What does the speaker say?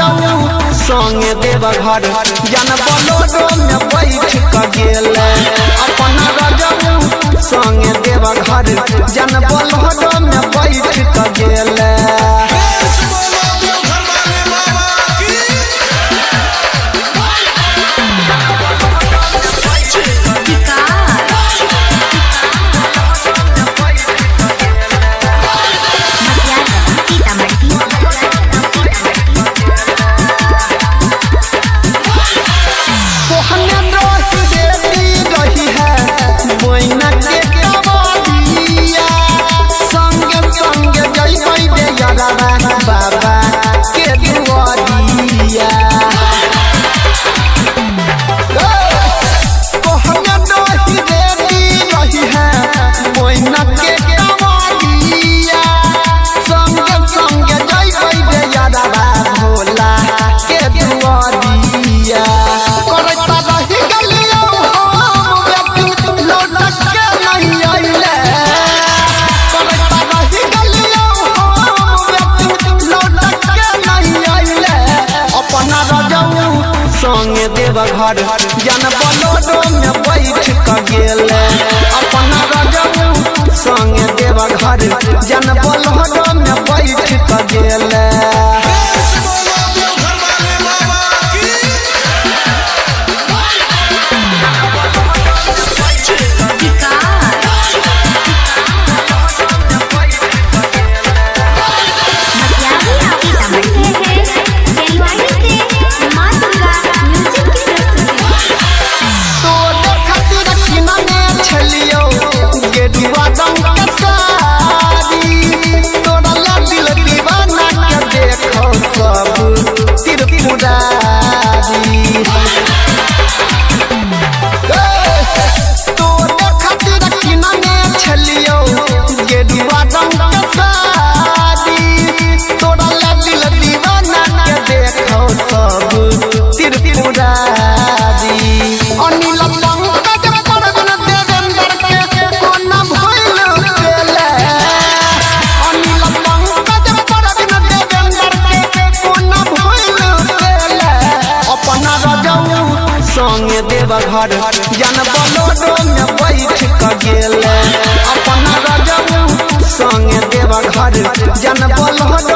रजऊ संगे देवघर जन बोलोरो में बैठ क गेले अपना रजऊ संगे देवघर जन बोलोरो में बैठ क गेले बाबा के दुआरिया कोहना नहीं देती रही है मोइना के कवालिया संगे संगे जइबै बे यादवा भोला के दुआरिया करता रही गलियो हम व्यक्ति लौट के नहीं आइले करता रही गलियो अपना रजऊ संगे देवघर जन बोलोरो में बैठ क गेले अपना रजऊ संगे देवघर जन बोलोरो में बैठ क गेले संगे देवघर जन बोलोरो में बैठ क गेले अपना रजऊ संगे देवघर जन बोलोरो